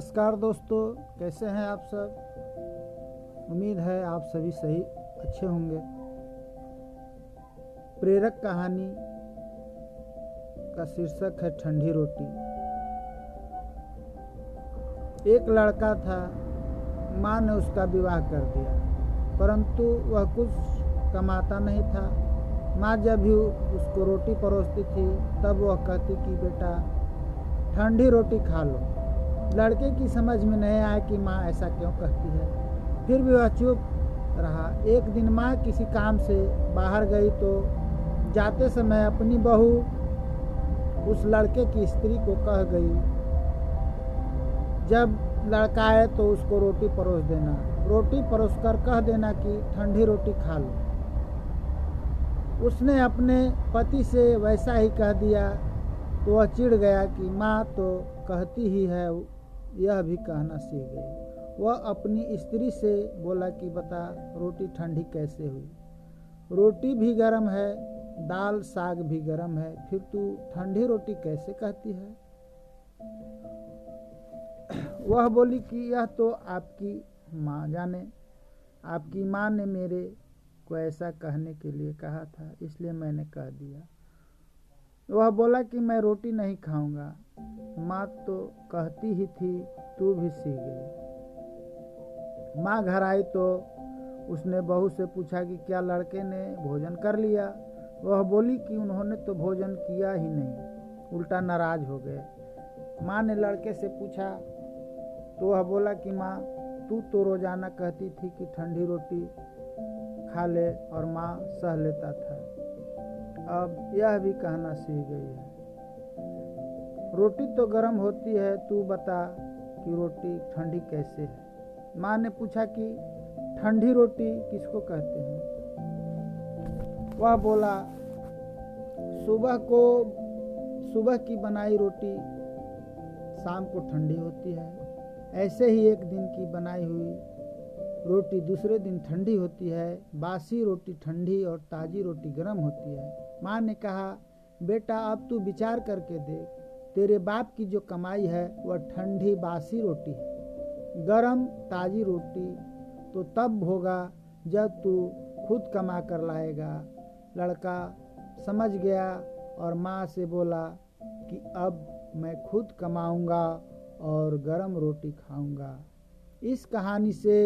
नमस्कार दोस्तों, कैसे हैं आप सब। उम्मीद है आप सभी सही अच्छे होंगे। प्रेरक कहानी का शीर्षक है ठंडी रोटी। एक लड़का था, माँ ने उसका विवाह कर दिया, परंतु वह कुछ कमाता नहीं था। माँ जब भी उसको रोटी परोसती थी तब वह कहती कि बेटा ठंडी रोटी खा लो। लड़के की समझ में नहीं आया कि माँ ऐसा क्यों कहती है, फिर भी वह चुप रहा। एक दिन माँ किसी काम से बाहर गई तो जाते समय अपनी बहू उस लड़के की स्त्री को कह गई, जब लड़का आए तो उसको रोटी परोस देना, रोटी परोस कर कह देना कि ठंडी रोटी खा लो। उसने अपने पति से वैसा ही कह दिया तो वह चिढ़ गया कि माँ तो कहती ही है, यह भी कहना सीख गई। वह अपनी स्त्री से बोला कि बता रोटी ठंडी कैसे हुई। रोटी भी गर्म है, दाल साग भी गर्म है, फिर तू ठंडी रोटी कैसे कहती है। वह बोली कि यह तो आपकी माँ जाने, आपकी माँ ने मेरे को ऐसा कहने के लिए कहा था, इसलिए मैंने कह दिया। वह बोला कि मैं रोटी नहीं खाऊंगा, माँ तो कहती ही थी, तू भी सीख गई। माँ घर आई तो उसने बहू से पूछा कि क्या लड़के ने भोजन कर लिया। वह बोली कि उन्होंने तो भोजन किया ही नहीं, उल्टा नाराज हो गए। माँ ने लड़के से पूछा तो वह बोला कि माँ तू तो रोजाना कहती थी कि ठंडी रोटी खा ले और माँ सह लेता था, अब यह भी कहना सीख गई है। रोटी तो गर्म होती है, तू बता कि रोटी ठंडी कैसे है। माँ ने पूछा कि ठंडी रोटी किसको कहते हैं। वह बोला, सुबह की बनाई रोटी शाम को ठंडी होती है, ऐसे ही एक दिन की बनाई हुई रोटी दूसरे दिन ठंडी होती है। बासी रोटी ठंडी और ताज़ी रोटी गर्म होती है। माँ ने कहा, बेटा अब तू विचार करके देख, तेरे बाप की जो कमाई है वह ठंडी बासी रोटी है। गर्म ताज़ी रोटी तो तब होगा जब तू खुद कमा कर लाएगा। लड़का समझ गया और माँ से बोला कि अब मैं खुद कमाऊंगा और गर्म रोटी खाऊंगा। इस कहानी से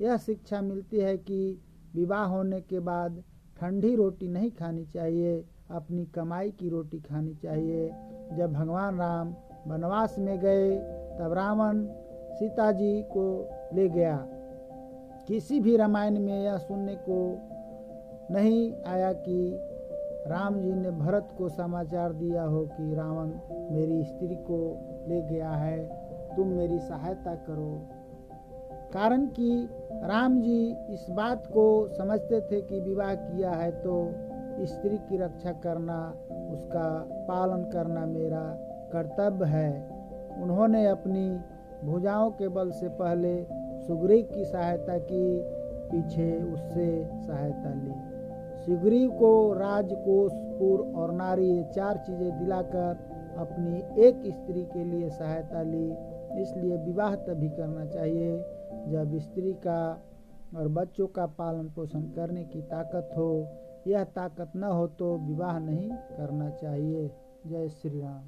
यह शिक्षा मिलती है कि विवाह होने के बाद ठंडी रोटी नहीं खानी चाहिए, अपनी कमाई की रोटी खानी चाहिए। जब भगवान राम वनवास में गए तब रावण सीता जी को ले गया। किसी भी रामायण में यह सुनने को नहीं आया कि राम जी ने भरत को समाचार दिया हो कि रावण मेरी स्त्री को ले गया है, तुम मेरी सहायता करो। कारण कि राम जी इस बात को समझते थे कि विवाह किया है तो स्त्री की रक्षा करना, उसका पालन करना मेरा कर्तव्य है। उन्होंने अपनी भुजाओं के बल से पहले सुग्रीव की सहायता की, पीछे उससे सहायता ली। सुग्रीव को राजकोष, पुर और नारी, ये 4 चीज़ें दिलाकर अपनी एक स्त्री के लिए सहायता ली। इसलिए विवाह तभी करना चाहिए जब स्त्री का और बच्चों का पालन पोषण करने की ताकत हो। यह ताकत न हो तो विवाह नहीं करना चाहिए। जय श्री राम।